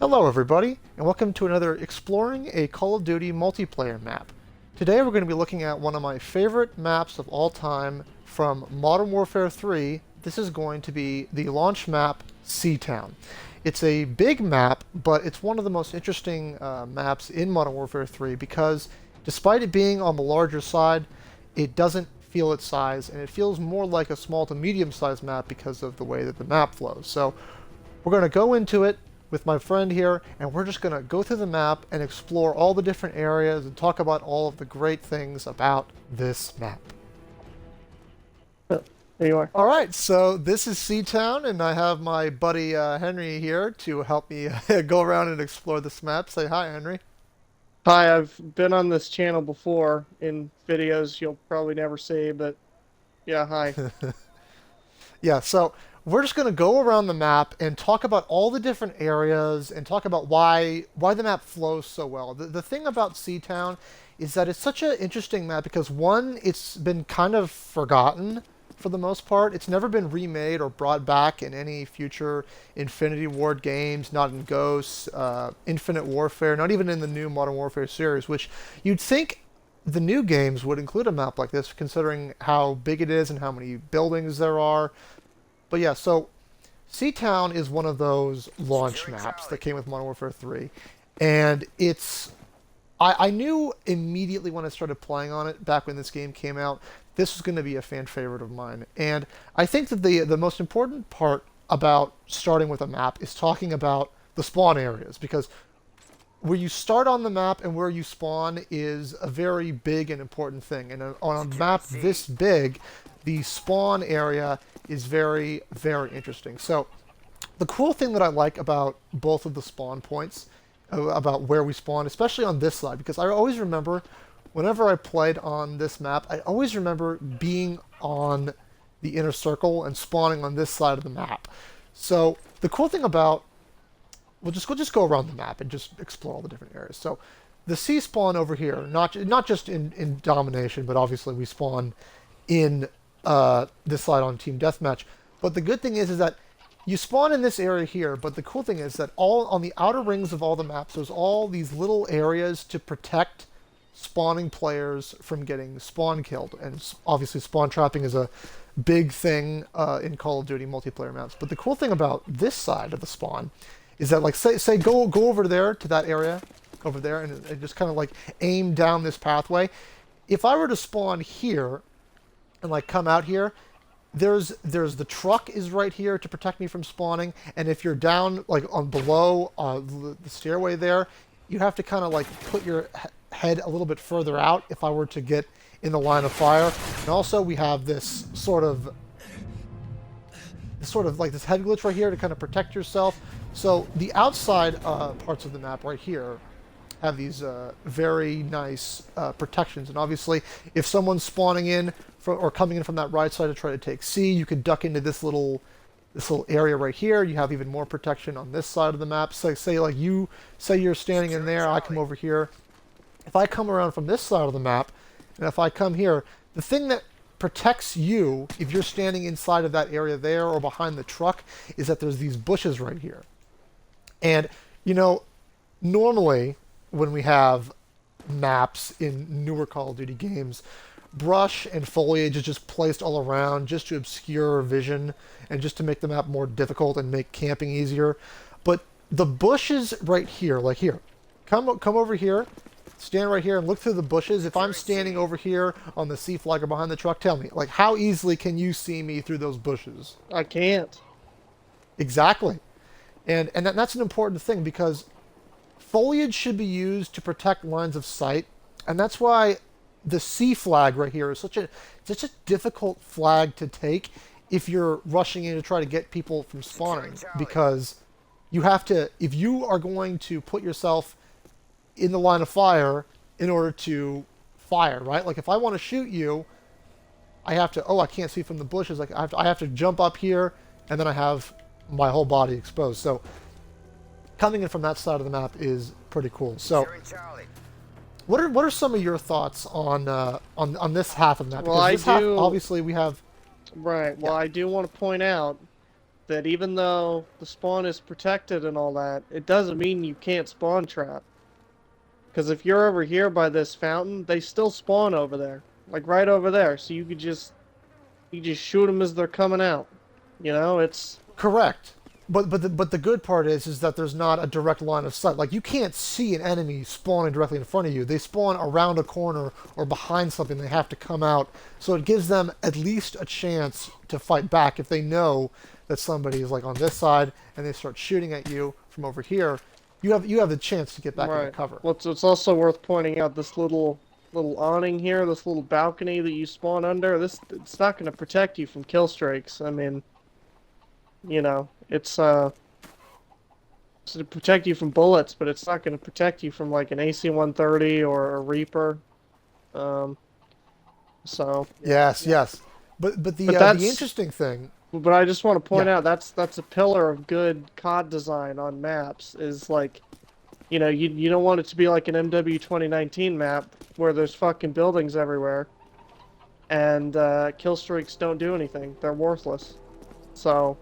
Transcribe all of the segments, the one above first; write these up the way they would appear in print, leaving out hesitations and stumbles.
Hello everybody, and welcome to another Exploring a Call of Duty multiplayer map. Today we're going to be looking at one of my favorite maps of all time from Modern Warfare 3. This is going to be the launch map, Seatown. It's a big map, but it's one of the most interesting maps in Modern Warfare 3 because despite it being on the larger side, it doesn't feel its size, and it feels more like a small to medium-sized map because of the way that the map flows. So we're going to go into it with my friend here, and we're just going to go through the map and explore all the different areas and talk about all of the great things about this map. There you are. All right, so this is Seatown, and I have my buddy Henry here to help me go around and explore this map. Say hi, Henry. Hi, I've been on this channel before in videos you'll probably never see, but yeah, hi. Yeah, so we're just going to go around the map and talk about all the different areas and talk about why the map flows so well. The thing about Seatown is that it's such an interesting map because one, it's been kind of forgotten for the most part. It's never been remade or brought back in any future Infinity Ward games, not in Ghosts, Infinite Warfare, not even in the new Modern Warfare series, which you'd think the new games would include a map like this, considering how big it is and how many buildings there are. But yeah, so Seatown is one of those launch maps that came with Modern Warfare 3, and I knew immediately when I started playing on it back when this game came out, this was going to be a fan favorite of mine. And I think that the most important part about starting with a map is talking about the spawn areas, because where you start on the map and where you spawn is a very big and important thing. And on a map this big, the spawn area is very, very interesting. So the cool thing that I like about both of the spawn points, about where we spawn, especially on this side, because I always remember whenever I played on this map, I always remember being on the inner circle and spawning on this side of the map. So the cool thing about, we'll just go around the map and just explore all the different areas. So the C spawn over here, not just in domination, but obviously we spawn in this side on Team Deathmatch. But the good thing is that you spawn in this area here, but the cool thing is that all on the outer rings of all the maps, there's all these little areas to protect spawning players from getting spawn killed. And obviously spawn trapping is a big thing in Call of Duty multiplayer maps. But the cool thing about this side of the spawn is that, like, say go over there to that area over there and just kind of like aim down this pathway. If I were to spawn here and like come out here, there's the truck is right here to protect me from spawning, and if you're down like on below the stairway there, you have to kind of like put your head a little bit further out if I were to get in the line of fire. And also we have this sort of like this head glitch right here to kind of protect yourself. So the outside parts of the map right here have these very nice protections. And obviously, if someone's spawning in or coming in from that right side to try to take C, you can duck into this little area right here. You have even more protection on this side of the map. So say you're standing in there, I come over here. If I come around from this side of the map, and if I come here, the thing that protects you if you're standing inside of that area there or behind the truck is that there's these bushes right here. And, you know, normally when we have maps in newer Call of Duty games, brush and foliage is just placed all around just to obscure vision and just to make the map more difficult and make camping easier. But the bushes right here, like here, come over here, stand right here and look through the bushes. If I'm standing over here on the C flag or behind the truck, tell me, like, how easily can you see me through those bushes? I can't. Exactly. And that's an important thing because foliage should be used to protect lines of sight, and that's why the C flag right here is such a difficult flag to take if you're rushing in to try to get people from spawning, because you have to, if you are going to put yourself in the line of fire in order to fire, right? Like if I want to shoot you, I have to, I can't see from the bushes, like I have to jump up here, and then I have my whole body exposed. So coming in from that side of the map is pretty cool. So what are some of your thoughts on this half of the map? Well, because this half, obviously we have right. Well, I do want to point out that even though the spawn is protected and all that, it doesn't mean you can't spawn trap. Because if you're over here by this fountain, they still spawn over there, like right over there. So you just shoot them as they're coming out. You know, it's Correct. But the good part is that there's not a direct line of sight. Like you can't see an enemy spawning directly in front of you. They spawn around a corner or behind something. They have to come out. So it gives them at least a chance to fight back if they know that somebody is like on this side and they start shooting at you from over here. You have the chance to get back into right. cover. Well, it's also worth pointing out this little awning here, this little balcony that you spawn under. It's not going to protect you from kill streaks. I mean, you know, it's to protect you from bullets, but it's not going to protect you from like an AC-130 or a Reaper. Um, so Yes, yes. but The that's interesting thing, but I just want to point yeah, out that's a pillar of good COD design on maps is like, you know, you don't want it to be like an MW 2019 map where there's fucking buildings everywhere and kill streaks don't do anything. They're worthless. So,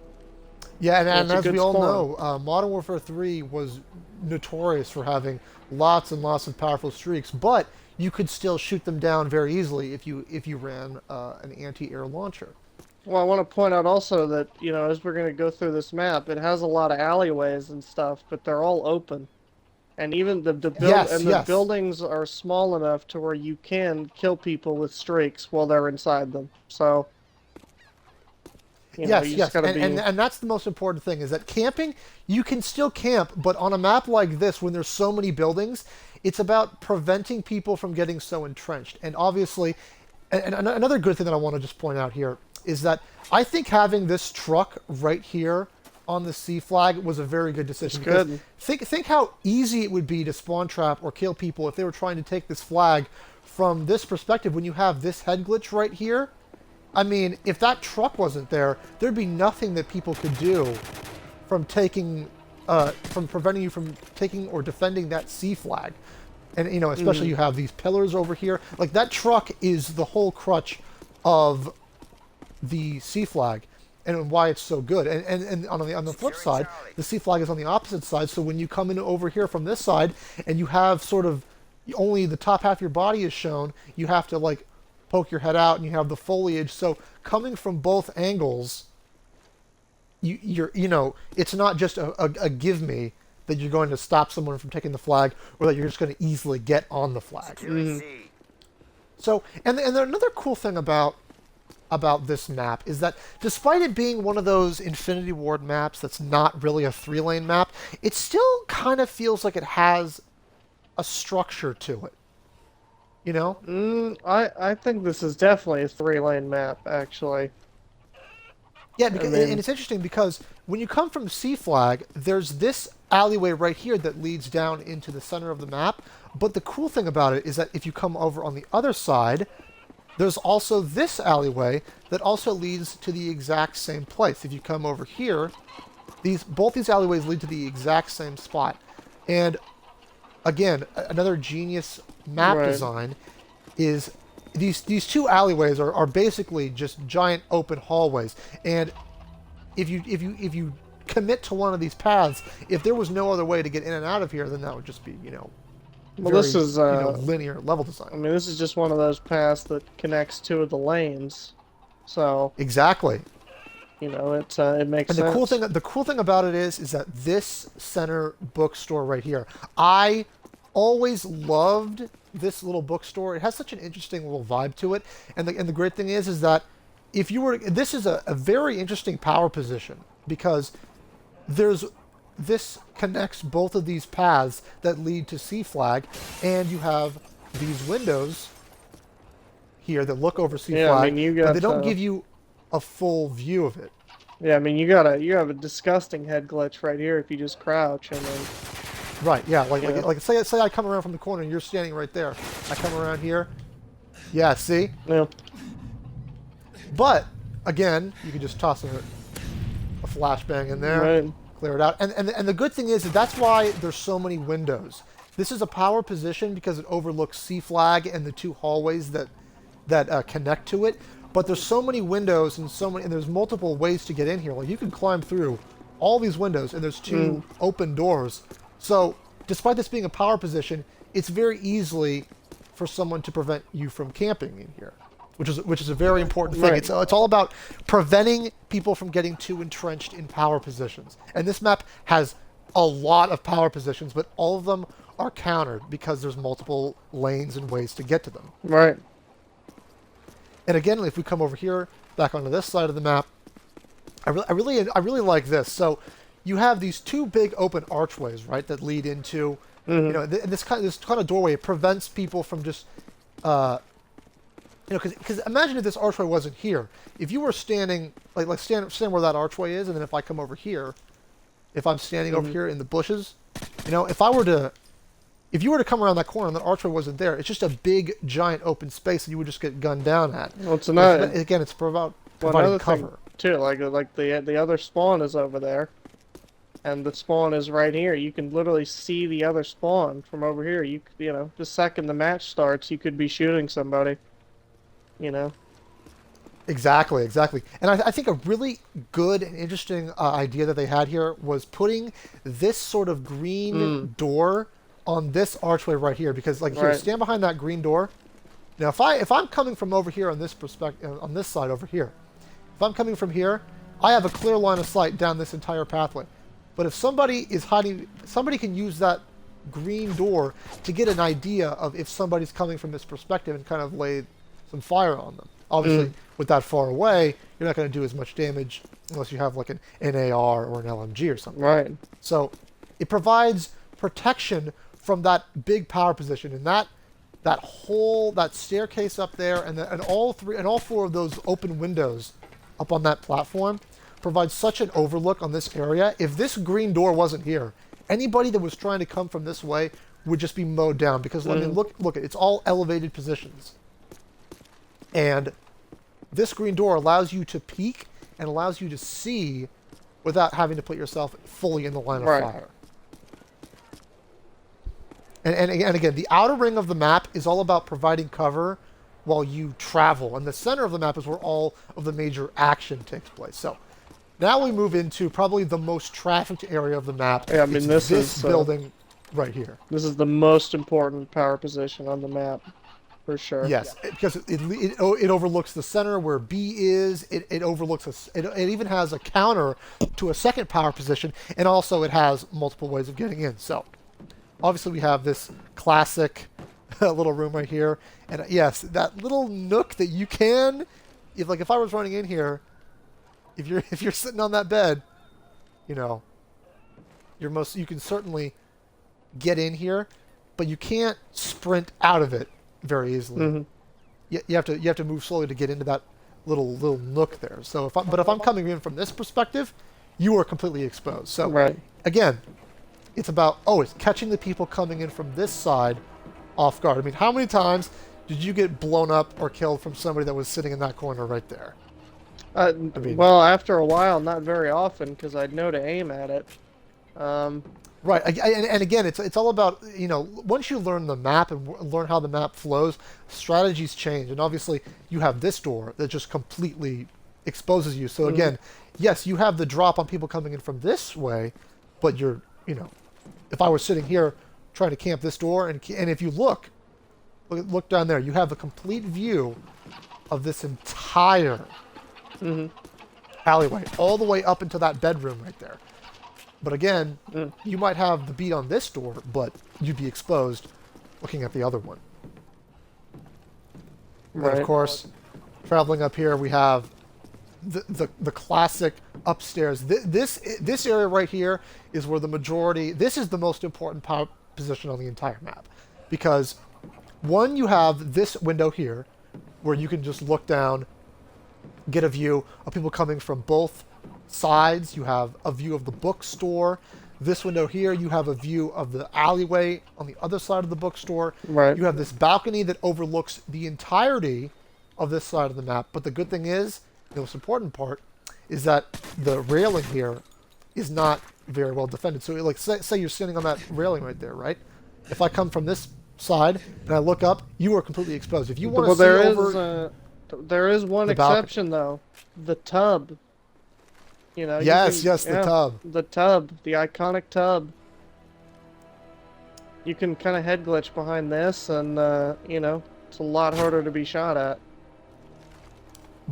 yeah, yeah, and it's a as we good all spawn. know, Modern Warfare 3 was notorious for having lots and lots of powerful streaks, but you could still shoot them down very easily if you ran an anti-air launcher. Well, I want to point out also that, you know, as we're going to go through this map, it has a lot of alleyways and stuff, but they're all open. And even Yes, the yes. buildings are small enough to where you can kill people with streaks while they're inside them. So, you know, Yes, you just yes, gotta be and that's the most important thing is that camping, you can still camp, but on a map like this, when there's so many buildings, it's about preventing people from getting so entrenched. And obviously, and another good thing that I want to just point out here is that I think having this truck right here on the C flag was a very good it's decision because good. think how easy it would be to spawn trap or kill people if they were trying to take this flag from this perspective when you have this head glitch right here. I mean, if that truck wasn't there, there'd be nothing that people could do from from preventing you from taking or defending that C flag. And, you know, especially you have these pillars over here. Like, that truck is the whole crutch of the C flag and why it's so good. And on the flip side, the C flag is on the opposite side. So when you come in over here from this side and you have sort of only the top half of your body is shown, you have to, like, poke your head out and you have the foliage. So coming from both angles, you know, it's not just a give me that you're going to stop someone from taking the flag or that you're just going to easily get on the flag. So, and another cool thing about this map is that despite it being one of those Infinity Ward maps that's not really a 3-lane map, it still kind of feels like it has a structure to it. You know? I think this is definitely a 3-lane map, actually. Yeah, I because, and mean, it's interesting because when you come from C flag, there's this alleyway right here that leads down into the center of the map. But the cool thing about it is that if you come over on the other side, there's also this alleyway that also leads to the exact same place. If you come over here, both these alleyways lead to the exact same spot. And again, another genius map right. design is these two alleyways are basically just giant open hallways. And if you commit to one of these paths, if there was no other way to get in and out of here, then that would just be, you know, Well, very, this is, linear level design. I mean, this is just one of those paths that connects two of the lanes. So, Exactly. you know, it makes And sense. the cool thing about it is that this center bookstore right here, I always loved this little bookstore. It has such an interesting little vibe to it. And the great thing is that if you were, this is a very interesting power position because this connects both of these paths that lead to C flag, and you have these windows here that look over C Yeah, I flag, mean, you but got, they don't give you a full view of it. yeah, I mean, you have a disgusting head glitch right here if you just crouch and then, Right, yeah, Yeah. like say I come around from the corner and you're standing right there. I come around here. Yeah, see? you know, But again, you can just toss a flashbang in there, right. clear it out. And the good thing is that that's why there's so many windows. This is a power position because it overlooks C flag and the two hallways that connect to it. but there's so many windows and and there's multiple ways to get in here. Like you can climb through all these windows, and there's two open doors. So despite this being a power position, it's very easily for someone to prevent you from camping in here, which is a very important thing. Right. It's all about preventing people from getting too entrenched in power positions. And this map has a lot of power positions, but all of them are countered because there's multiple lanes and ways to get to them. Right. And again, if we come over here, back onto this side of the map, I really like this. So you have these two big open archways, right, that lead into, you know, this kind of doorway. It prevents people from just, you know, because imagine if this archway wasn't here. If you were standing, stand where that archway is, and then if I come over here, if I'm standing over here in the bushes, you know, if you were to come around that corner and that archway wasn't there, it's just a big, giant open space that you would just get gunned down at. Well, it's another. Again, it's providing Another cover. thing too, like the other spawn is over there, and the spawn is right here. You can literally see the other spawn from over here. You know, the second the match starts, you could be shooting somebody. You know. Exactly. And I think a really good and interesting idea that they had here was putting this sort of green door on this archway right here, because like here, stand behind that green door. Now, if I'm coming from over here on this on this side over here, if I'm coming from here, I have a clear line of sight down this entire pathway. But if somebody is hiding, somebody can use that green door to get an idea of if somebody's coming from this perspective and kind of lay some fire on them. Obviously, with that far away, you're not going to do as much damage unless you have like an AR or an LMG or something. Right. So it provides protection from that big power position, and that staircase up there, and all four of those open windows up on that platform provides such an overlook on this area. If this green door wasn't here, anybody that was trying to come from this way would just be mowed down, because I mean, look, it's all elevated positions. And this green door allows you to peek and allows you to see without having to put yourself fully in the line of fire. And again, the outer ring of the map is all about providing cover while you travel. And the center of the map is where all of the major action takes place. So now we move into probably the most trafficked area of the map. Yeah, I mean, it's this is building right here. This is the most important power position on the map. For sure. Yes, because it overlooks the center where B is. It overlooks it even has a counter to a second power position, and also it has multiple ways of getting in. So obviously we have this classic little room right here, and yes, that little nook that you can, if I was running in here, if you're sitting on that bed, you know, you can certainly get in here, but you can't sprint out of it very easily. You have to move slowly to get into that little nook there. So if I'm coming in from this perspective, you are completely exposed. So again, it's about it's catching the people coming in from this side off guard. I mean, how many times did you get blown up or killed from somebody that was sitting in that corner right there? I mean, well, after a while, not very often, because I'd know to aim at it. Right, and again, it's all about, you know, once you learn the map and learn how the map flows, strategies change. And obviously, you have this door that just completely exposes you. So again, yes, you have the drop on people coming in from this way, but you know, if I was sitting here trying to camp this door, and if you look down there, you have a complete view of this entire alleyway, all the way up into that bedroom right there. But again, you might have the beat on this door, but you'd be exposed looking at the other one. Right. And of course, traveling up here, we have the classic upstairs. This area right here is where the majority. This is the most important power position on the entire map, because one, you have this window here, where you can just look down, get a view of people coming from both sides. You have a view of the bookstore. This window here, you have a view of the alleyway on the other side of the bookstore. Right. You have this balcony that overlooks the entirety of this side of the map. But the good thing is, the most important part, is that the railing here is not very well defended. So like say you're standing on that railing right there, right? If I come from this side and I look up, you are completely exposed. If you want to see over... There is one The balcony. exception though. The tub. You know, you Yes, can, yes, the yeah, tub. the tub, the iconic tub. You can kind of head glitch behind this, and you know, it's a lot harder to be shot at.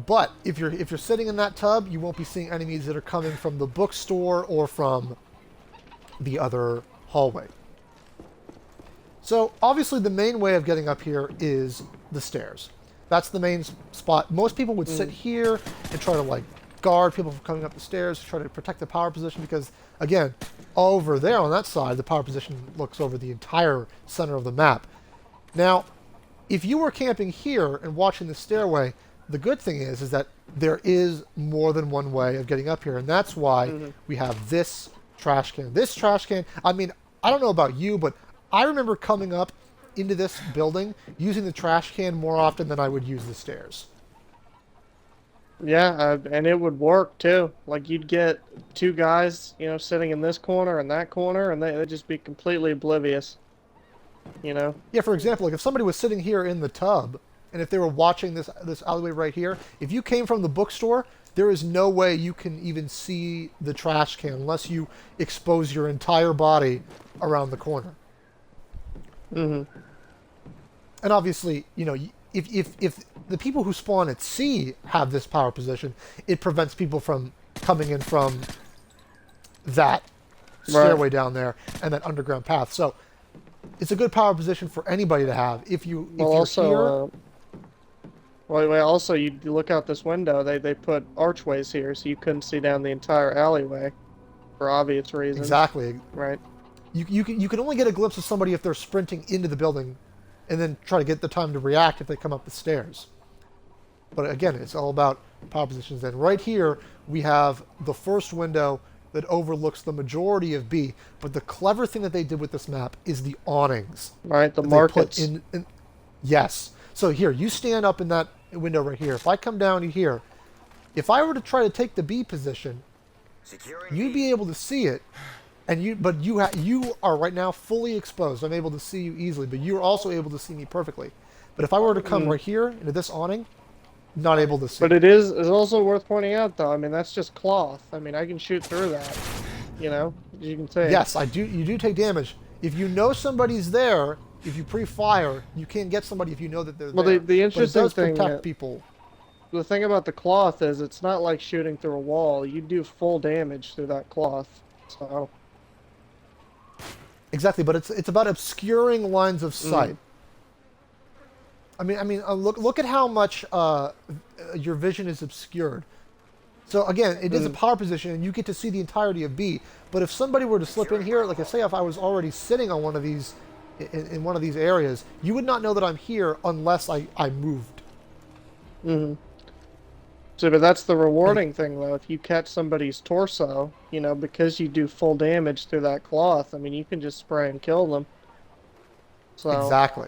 But if you're sitting in that tub, you won't be seeing enemies that are coming from the bookstore or from the other hallway. So obviously the main way of getting up here is the stairs. That's the main spot. Most people would sit here and try to like guard people from coming up the stairs, try to protect the power position because again, over there on that side, the power position looks over the entire center of the map. Now, if you were camping here and watching the stairway, the good thing is that there is more than one way of getting up here, and that's why we have this trash can. This trash can, I mean, I don't know about you, but I remember coming up into this building using the trash can more often than I would use the stairs. Yeah, and it would work too. Like you'd get two guys, you know, sitting in this corner and that corner, and they'd just be completely oblivious. You know? Yeah, for example, like if somebody was sitting here in the tub, and if they were watching this alleyway right here, if you came from the bookstore, there is no way you can even see the trash can unless you expose your entire body around the corner. Mm-hmm. And obviously, you know, if the people who spawn at sea have this power position, it prevents people from coming in from that stairway down there and that underground path. So it's a good power position for anybody to have. If you're here. Well, also you look out this window. They put archways here, so you couldn't see down the entire alleyway, for obvious reasons. Exactly. Right. You can only get a glimpse of somebody if they're sprinting into the building, and then try to get the time to react if they come up the stairs. But again, it's all about power positions. And right here we have the first window that overlooks the majority of B. But the clever thing that they did with this map is the awnings. Right. The that markets. They put in. Yes. So here, you stand up in that window right here. If I come down here, if I were to try to take the B position, you'd be able to see it, and you are right now fully exposed. I'm able to see you easily, but you're also able to see me perfectly. But if I were to come right here into this awning, not able to see. But it's also worth pointing out, though. I mean, that's just cloth. I mean, I can shoot through that. You know, as you can see. Yes, I do. You do take damage if you know somebody's there. If you pre-fire, you can't get somebody if you know that they're there. Well, the interesting but it does thing, protect people. The thing about the cloth is it's not like shooting through a wall. You do full damage through that cloth. So. Exactly, but it's about obscuring lines of sight. Look at how much your vision is obscured. So again, it is a power position, and you get to see the entirety of B. But if somebody were to slip in here, like I say, if I was already sitting on one of these, in one of these areas, you would not know that I'm here unless I moved. Mm-hmm. So, but that's the rewarding thing, though. If you catch somebody's torso, you know, because you do full damage through that cloth, I mean, you can just spray and kill them. So. Exactly.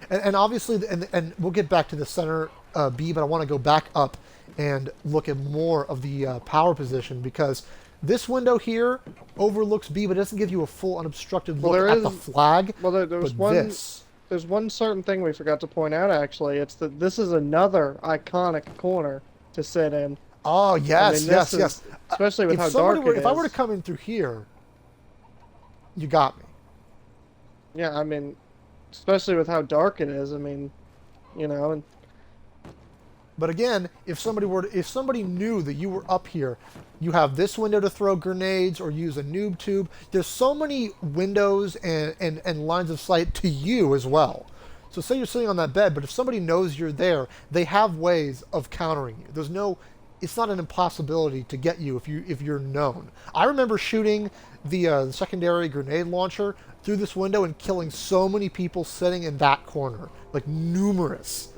And obviously, and we'll get back to the center B, but I want to go back up and look at more of the power position, because this window here overlooks B, but it doesn't give you a full unobstructed look at the flag. Well, there's one certain thing we forgot to point out, actually. It's that this is another iconic corner to sit in. Oh, yes, I mean, yes. Especially with how dark it is. If I were to come in through here, you got me. Yeah, I mean, especially with how dark it is. I mean, you know. And but again, if somebody knew that you were up here, you have this window to throw grenades or use a noob tube. There's so many windows and lines of sight to you as well. So say you're sitting on that bed, but if somebody knows you're there, they have ways of countering you. It's not an impossibility to get you if you're known. I remember shooting the secondary grenade launcher through this window and killing so many people sitting in that corner, like numerous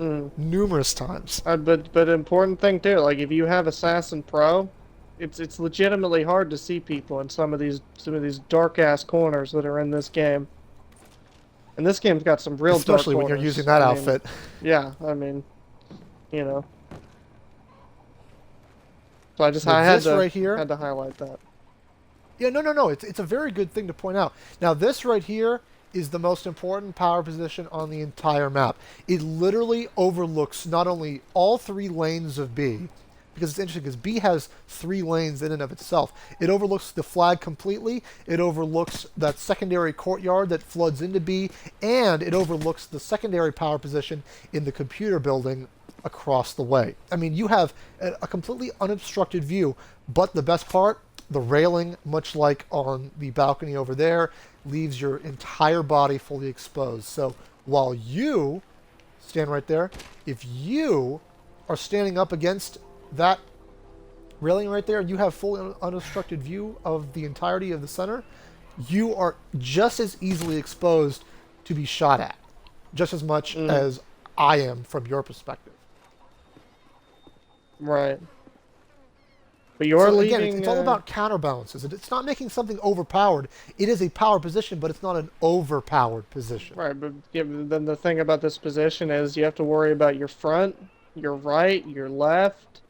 times. But important thing too, like if you have Assassin Pro, it's legitimately hard to see people in some of these dark ass corners that are in this game. And this game's got some real especially dark when you're corners. using that outfit. Yeah, I mean, you know. So I had to highlight that. Yeah, no. It's a very good thing to point out. Now this right here is the most important power position on the entire map. It literally overlooks not only all three lanes of B, because it's interesting because B has three lanes in and of itself. It overlooks the flag completely, it overlooks that secondary courtyard that floods into B, and it overlooks the secondary power position in the computer building across the way. I mean, you have a completely unobstructed view, but the best part, the railing, much like on the balcony over there, leaves your entire body fully exposed. So while you stand right there, if you are standing up against that railing right there, you have full unobstructed view of the entirety of the center, you are just as easily exposed to be shot at, just as much as I am from your perspective. Right. But you're So again, leaving. it's all about counterbalances. It's not making something overpowered. It is a power position, but it's not an overpowered position. Right, but yeah, but then the thing about this position is you have to worry about your front, your right, your left.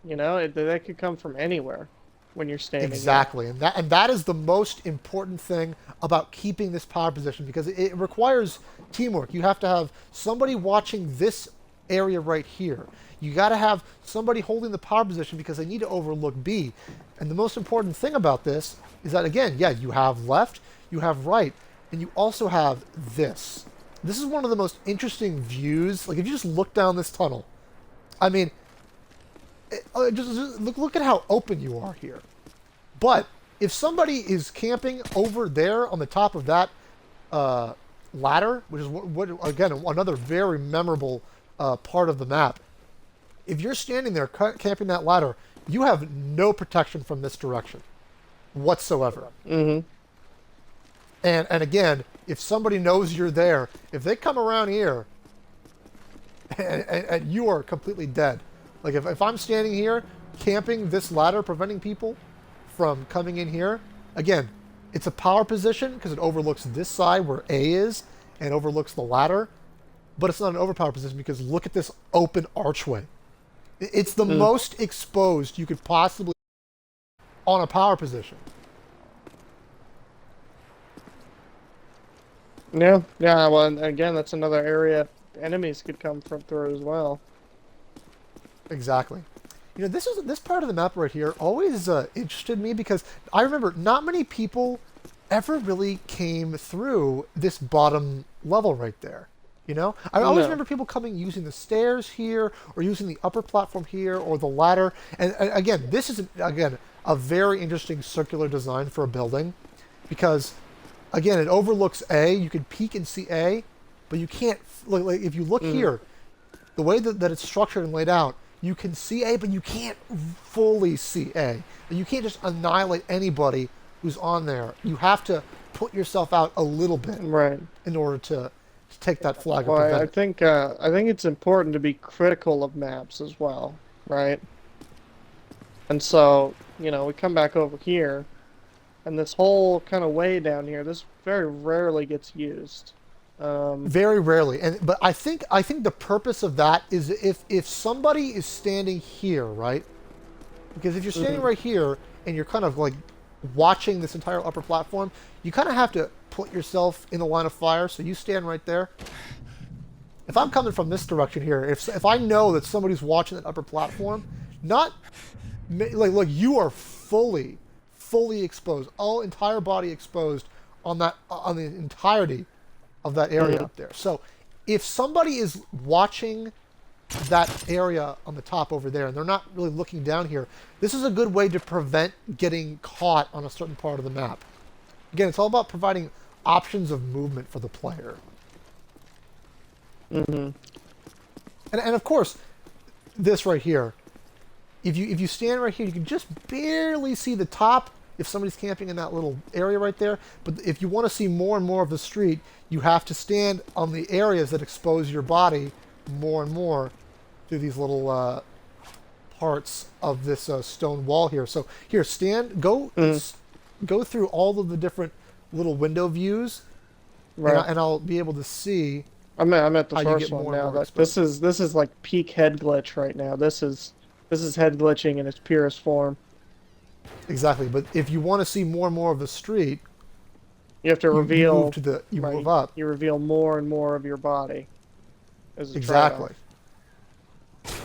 You know, that could come from anywhere when you're standing there. Exactly, and that is the most important thing about keeping this power position because it requires teamwork. You have to have somebody watching this area right here. You got to have somebody holding the power position because they need to overlook B. And the most important thing about this is that again, yeah, you have left, you have right, and you also have this. This is one of the most interesting views. Like if you just look down this tunnel, I mean, just look at how open you are here. But if somebody is camping over there on the top of that ladder, which is what again another very memorable part of the map, if you're standing there camping that ladder, you have no protection from this direction whatsoever. Mm-hmm. And again, if somebody knows you're there, if they come around here, and you are completely dead. Like if I'm standing here camping this ladder, preventing people from coming in here, again, it's a power position because it overlooks this side where A is and overlooks the ladder, but it's not an overpower position because look at this open archway. It's the most exposed you could possibly on a power position. Yeah, yeah. Well, and again, that's another area enemies could come from through as well. Exactly. You know, this part of the map right here always interested me because I remember not many people ever really came through this bottom level right there. You know, I always remember people coming using the stairs here or using the upper platform here or the ladder. And again, this is again a very interesting circular design for a building because again, it overlooks A. You can peek and see A, but you can't. Like if you look here, the way that it's structured and laid out, you can see A, but you can't fully see A. And you can't just annihilate anybody who's on there. You have to put yourself out a little bit, right, in order to take that flag. Well, and prevent I think it's important to be critical of maps as well, right? And so, you know, we come back over here, and this whole kind of way down here, this very rarely gets used. Very rarely, but I think the purpose of that is if somebody is standing here, right? Because if you're standing right here and you're kind of like watching this entire upper platform, you kind of have to put yourself in the line of fire. So you stand right there. If I'm coming from this direction here, if I know that somebody's watching that upper platform, not like you are fully exposed, all entire body exposed on the entirety of that area up there. So if somebody is watching that area on the top over there and they're not really looking down here, this is a good way to prevent getting caught on a certain part of the map. Again, it's all about providing options of movement for the player. And of course, this right here, if you stand right here, you can just barely see the top if somebody's camping in that little area right there. But if you want to see more and more of the street, you have to stand on the areas that expose your body more and more through these little parts of this stone wall here. So here, go through all of the different little window views, Right. and I'll be able to see. I'm at the how you first get more one and now. more This is like peak head glitch right now. This is head glitching in its purest form. Exactly, but if you want to see more and more of the street, You have to you move reveal, to the you move right? up. You reveal more and more of your body as a trade-off. Exactly.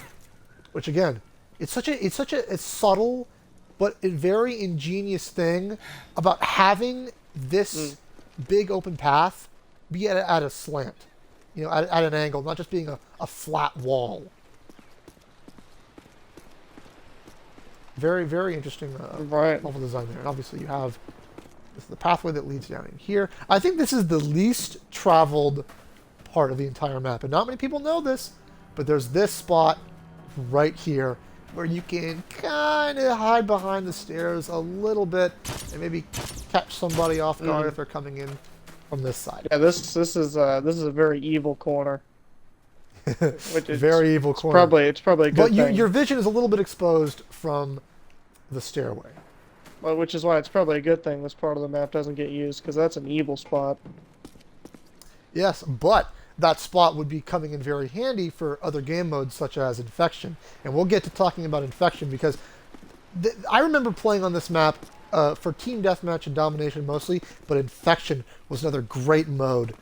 Which again, it's subtle, but a very ingenious thing about having Mm. this big open path be at a slant, at an angle, not just being a flat wall. Very, very interesting Right. level design there. And obviously you have the pathway that leads down in here. I think this is the least traveled part of the entire map. And not many people know this, but there's this spot right here where you can kind of hide behind the stairs a little bit and maybe catch somebody off guard if they're coming in from this side. Yeah, this is a very evil corner, which is Very evil corner. it's probably a But good thing. your vision is a little bit exposed from the stairway. Well, which is why it's probably a good thing this part of the map doesn't get used, because that's an evil spot. Yes, but that spot would be coming in very handy for other game modes such as Infection. And we'll get to talking about Infection because I remember playing on this map for Team Deathmatch and Domination mostly, but Infection was another great mode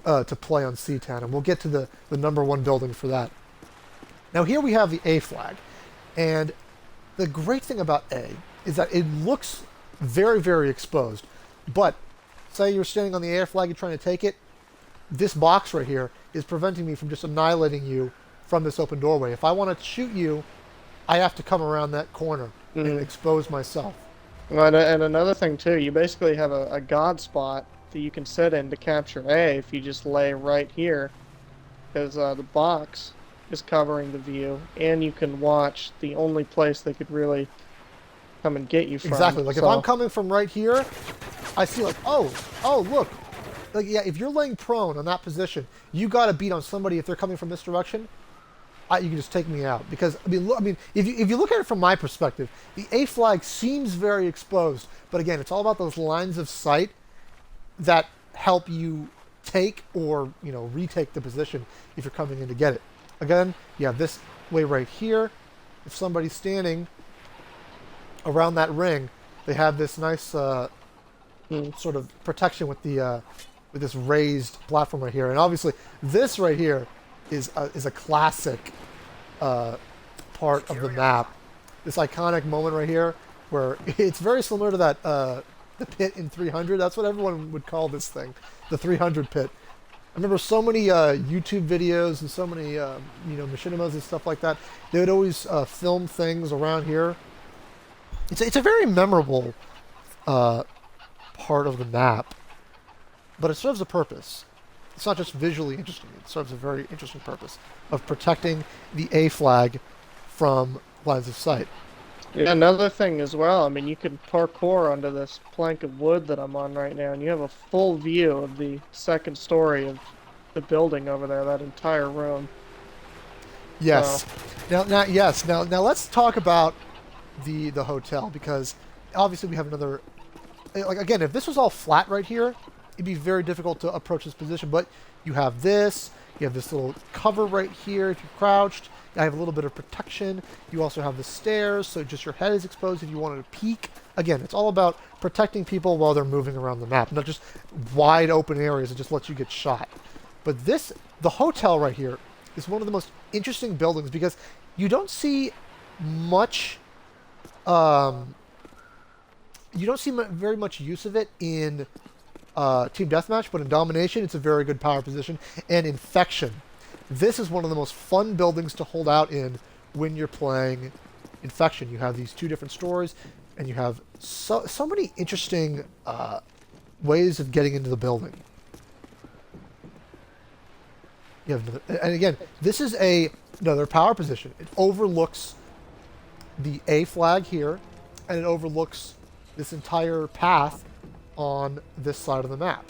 to play on Seatown. And we'll get to the number one building for that. Now here we have the A flag. And the great thing about A is that it looks very, very exposed. But say you're standing on the A flag, you're trying to take it, this box right here is preventing me from just annihilating you from this open doorway. If I want to shoot you, I have to come around that corner and expose myself. Well, and another thing too, you basically have a god spot that you can sit in to capture A if you just lay right here, because the box is covering the view, and you can watch the only place they could really come and get you from. Exactly. Like so, if I'm coming from right here, I see like, oh, look. Like, yeah, if you're laying prone on that position, you got to beat on somebody if they're coming from this direction. You can just take me out because I mean, if you look at it from my perspective, the A flag seems very exposed, but again, it's all about those lines of sight that help you take or retake the position if you're coming in to get it. Again, you have this way right here. If somebody's standing around that ring, they have this nice sort of protection with the with this raised platform right here, and obviously this right here is a classic part of the map. This iconic moment right here, where it's very similar to that the pit in 300. That's what everyone would call this thing, the 300 pit. I remember so many YouTube videos and so many machinimas and stuff like that. They would always film things around here. It's a very memorable part of the map. But it serves a purpose. It's not just visually interesting. It serves a very interesting purpose of protecting the A flag from lines of sight. Yeah, another thing as well, I mean, you can parkour onto this plank of wood that I'm on right now, and you have a full view of the second story of the building over there, that entire room. Yes. So, Now let's talk about the hotel, because obviously we have another. Like again, if this was all flat right here, it'd be very difficult to approach this position, but you have this little cover right here if you're crouched. I have a little bit of protection. You also have the stairs, so just your head is exposed if you wanted to peek. Again, it's all about protecting people while they're moving around the map, not just wide open areas that just let you get shot. But the hotel right here is one of the most interesting buildings because you don't see much, very much use of it in Team Deathmatch, but in Domination, it's a very good power position. And Infection. This is one of the most fun buildings to hold out in when you're playing Infection. You have these two different stories, and you have so many interesting ways of getting into the building. You have and again, this is another power position. It overlooks the A flag here, and it overlooks this entire path on this side of the map.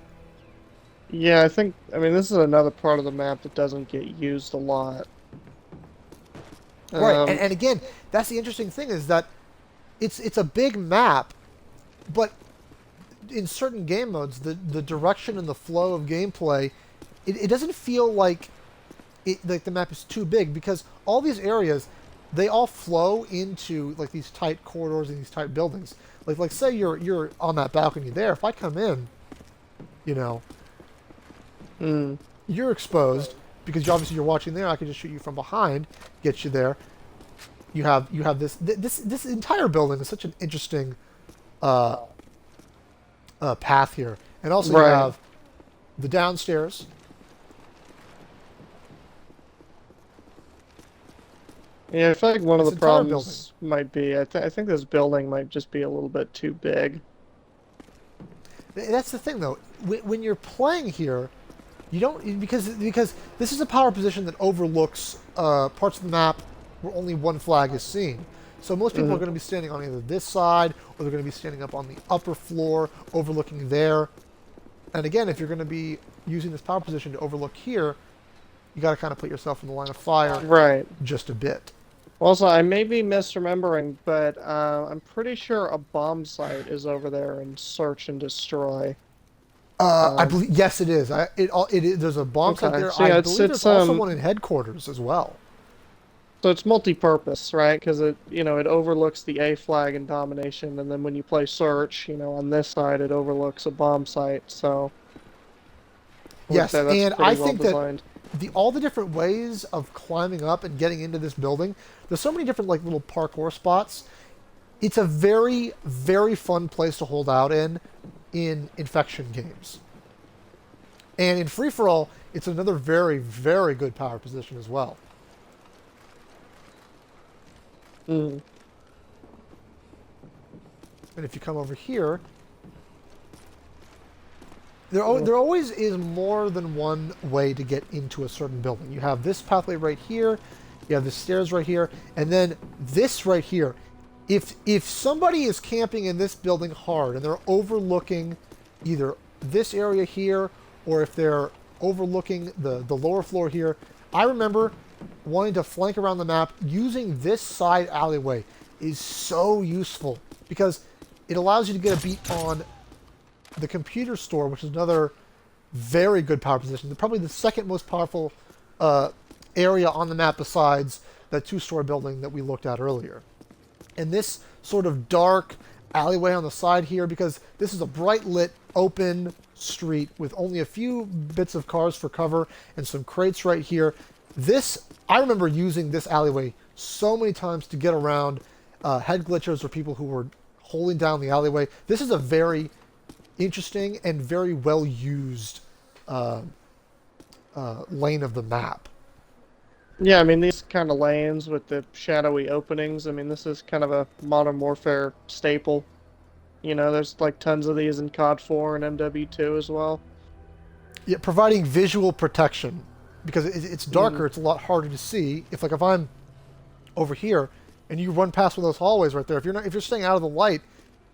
yeah, I mean, this is another part of the map that doesn't get used a lot. Right, and again, that's the interesting thing is that it's a big map, but in certain game modes, the direction and the flow of gameplay, it doesn't feel like the map is too big because all these areas, they all flow into like these tight corridors and these tight buildings. Like say you're on that balcony there. If I come in, you know, Hmm. you're exposed because obviously you're watching there. I can just shoot you from behind, get you there. You have this entire building is such an interesting uh, path here, and also you Right. have the downstairs. Yeah, I feel like one of This the entire building. problems might be I think this building might just be a little bit too big. That's the thing, though. When you're playing here, you don't because this is a power position that overlooks parts of the map where only one flag is seen. So most people are Hmm. going to be standing on either this side or they're going to be standing up on the upper floor, overlooking there. And again, if you're going to be using this power position to overlook here, you got to kind of put yourself in the line of fire Right. just a bit. Also, I may be misremembering, but I'm pretty sure a bomb site is over there in Search and Destroy. I Um, believe yes, it is. It is. There's a bomb site okay, there. so I yeah, believe there's also one in headquarters as well. so it's multi-purpose, right? Because it overlooks the A flag in Domination, and then when you play Search, on this side it overlooks a bomb site. So I would Yes, say that's and pretty I well think that designed. all the different ways of climbing up and getting into this building. There's so many different like little parkour spots. It's a very very fun place to hold out in infection games. And in free for all, it's another very very good power position as well. Mm. And if you come over here, there Mm. there always is more than one way to get into a certain building. You have this pathway right here, you have the stairs right here, and then this right here. If somebody is camping in this building hard and they're overlooking either this area here or if they're overlooking the lower floor here, I remember wanting to flank around the map using this side alleyway is so useful because it allows you to get a beat on the computer store, which is another very good power position. Probably the second most powerful uh, area on the map besides that two-story building that we looked at earlier. And this sort of dark alleyway on the side here, because this is a bright lit, open street with only a few bits of cars for cover and some crates right here. I remember using this alleyway so many times to get around head glitchers or people who were holding down the alleyway. This is a very interesting and very well used uh, lane of the map. Yeah, I mean these kind of lanes with the shadowy openings. I mean this is kind of a Modern Warfare staple. There's like tons of these in COD 4 and MW2 as well. Yeah, providing visual protection because it's Mm. darker. It's a lot harder to see. If I'm over here and you run past one of those hallways right there, if you're staying out of the light,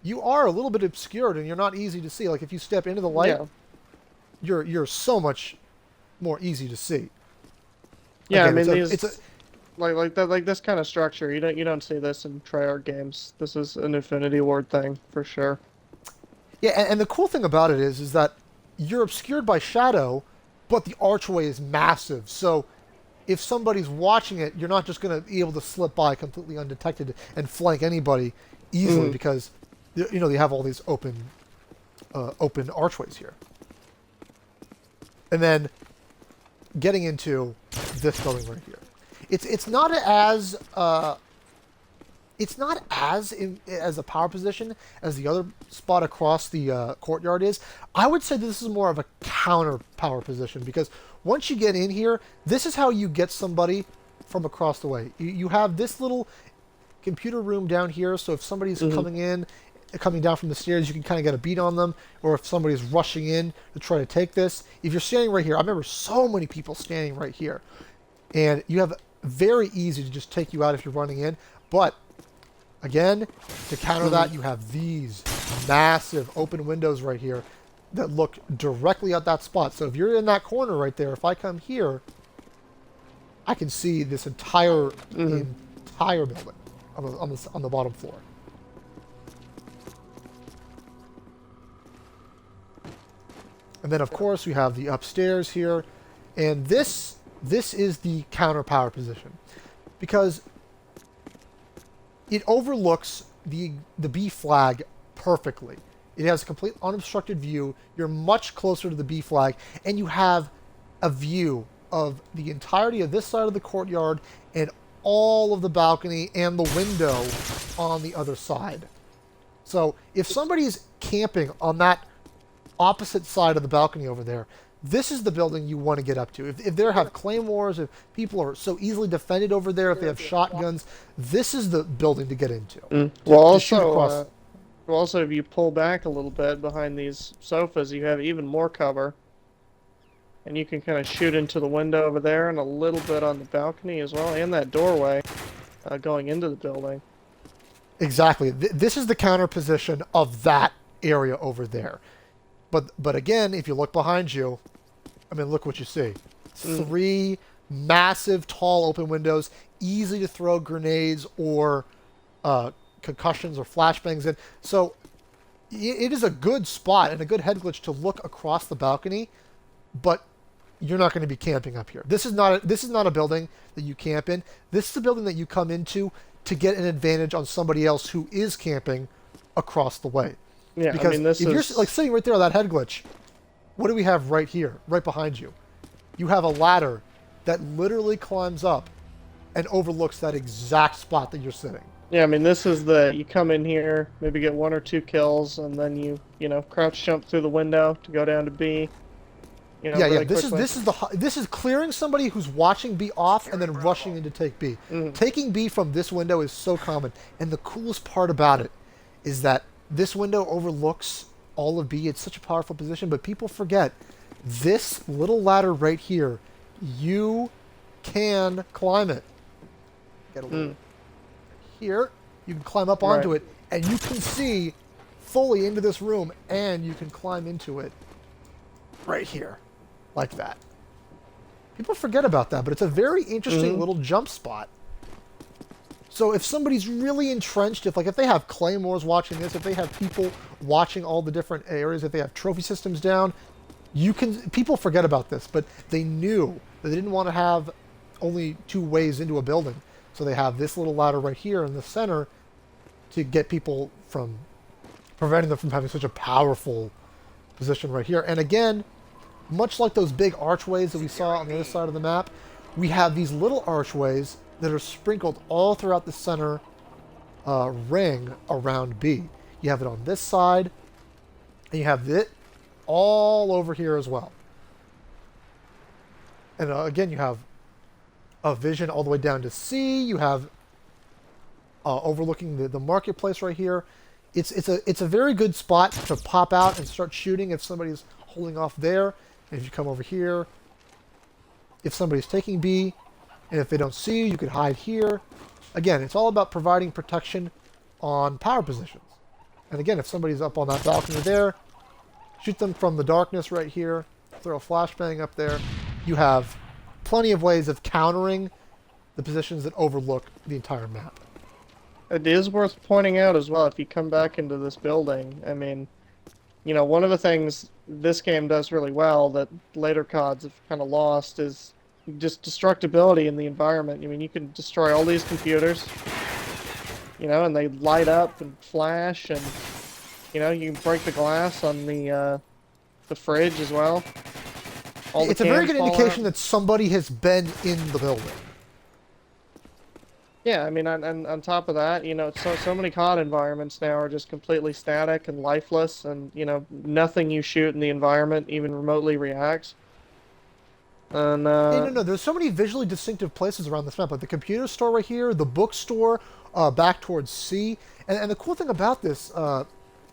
you are a little bit obscured and you're not easy to see. Like if you step into the light, Yeah. you're so much more easy to see. Yeah, I Again, mean it's a these like this kind of structure. You don't see this in Treyarch games. This is an Infinity Ward thing for sure. yeah, and the cool thing about it is that you're obscured by shadow, but the archway is massive. So if somebody's watching it, you're not just going to be able to slip by completely undetected and flank anybody easily Mm. because they have all these open archways here. And then getting into this building right here, it's not as as a power position as the other spot across the courtyard is. I would say this is more of a counter power position because once you get in here, this is how you get somebody from across the way. You have this little computer room down here, so if somebody's Hmm. coming down from the stairs, you can kind of get a beat on them, or if somebody's rushing in to try to take this. If you're standing right here, I remember so many people standing right here, and you have very easy to just take you out if you're running in, but again, to counter Hmm. that, you have these massive open windows right here that look directly at that spot. So if you're in that corner right there, if I come here, I can see this Hmm. entire building on the bottom floor. And then of course we have the upstairs here, and this is the counter power position because it overlooks the B flag perfectly. It has a complete unobstructed view. You're much closer to the B flag, and you have a view of the entirety of this side of the courtyard and all of the balcony and the window on the other side. So if somebody's camping on that opposite side of the balcony over there, this is the building you want to get up to. If they have claymores, if people are so easily defended over there, if they have shotguns, this is the building to get into. Well, To shoot across. also, if you pull back a little bit behind these sofas, you have even more cover. And you can kind of shoot into the window over there and a little bit on the balcony as well, and that doorway going into the building. Exactly. This is the counter position of that area over there. But again, if you look behind you, I mean, look what you see. Three massive, tall, open windows, easy to throw grenades or concussions or flashbangs in. So it is a good spot and a good head glitch to look across the balcony, but you're not going to be camping up here. This is not a building that you camp in. This is a building that you come into to get an advantage on somebody else who is camping across the way. Yeah, Because I mean, this if is you're like sitting right there on that head glitch, what do we have right here, right behind you? You have a ladder that literally climbs up and overlooks that exact spot that you're sitting. Yeah, I mean, you come in here, maybe get 1 or 2 kills, and then you know, crouch jump through the window to go down to B. You know, Yeah, really yeah. quickly. This is clearing somebody who's watching B off and then rushing in to take B. Taking B from this window is so common, and the coolest part about it is that this window overlooks all of B. It's such a powerful position, but people forget this little ladder right here. You can climb it. Get a little here. You can climb up onto Right. it, and you can see fully into this room, and you can climb into it right here, like that. People forget about that, but it's a very interesting little jump spot. So if somebody's really entrenched, if they have claymores watching this, if they have people watching all the different areas, if they have trophy systems down, people forget about this, but they knew that they didn't want to have only 2 ways into a building. So they have this little ladder right here in the center to get people from preventing them from having such a powerful position right here. And again, much like those big archways that we saw on the other side of the map, we have these little archways that are sprinkled all throughout the center ring around B. You have it on this side, and you have it all over here as well. And again, you have a vision all the way down to C. You have overlooking the marketplace right here. It's a very good spot to pop out and start shooting if somebody's holding off there. And if you come over here, if somebody's taking B, and if they don't see you, you could hide here. Again, it's all about providing protection on power positions. And again, if somebody's up on that balcony there, shoot them from the darkness right here, throw a flashbang up there. You have plenty of ways of countering the positions that overlook the entire map. It is worth pointing out as well, if you come back into this building, I mean, you know, one of the things this game does really well that later CODs have kind of lost is just destructibility in the environment. I mean, you can destroy all these computers, you know, and they light up and flash, and, you know, you can break the glass on the fridge as well. It's a very good indication that somebody has been in the building. Yeah, I mean, on top of that, you know, so many COD environments now are just completely static and lifeless, and, you know, nothing you shoot in the environment even remotely reacts. And No. There's so many visually distinctive places around this map, like the computer store right here, the bookstore back towards C, and the cool thing about this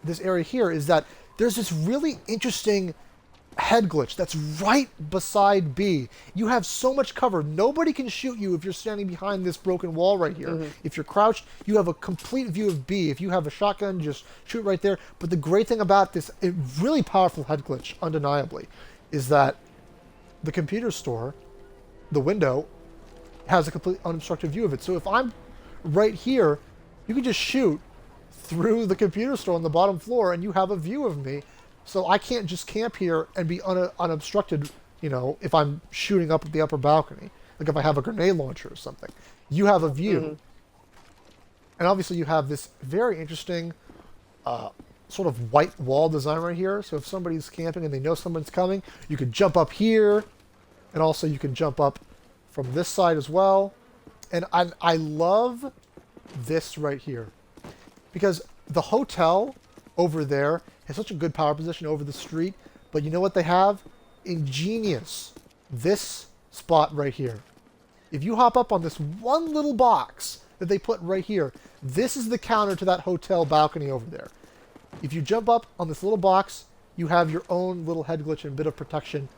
this area here is that there's this really interesting head glitch that's right beside B. You have so much cover. Nobody can shoot you if you're standing behind this broken wall right here. If you're crouched, you have a complete view of B. If you have a shotgun, just shoot right there. But the great thing about this really powerful head glitch, undeniably, is that the computer store, the window, has a complete unobstructed view of it. So if I'm right here, you can just shoot through the computer store on the bottom floor and you have a view of me. So I can't just camp here and be unobstructed, you know, if I'm shooting up at the upper balcony. Like if I have a grenade launcher or something. You have a view. And obviously you have this very interesting sort of white wall design right here. So if somebody's camping and they know someone's coming, you could jump up here, and also you can jump up from this side as well. And I love this right here because the hotel over there has such a good power position over the street. But you know what they have? Ingenious. This spot right here. If you hop up on this one little box that they put right here, this is the counter to that hotel balcony over there. If you jump up on this little box, you have your own little head glitch and bit of protection.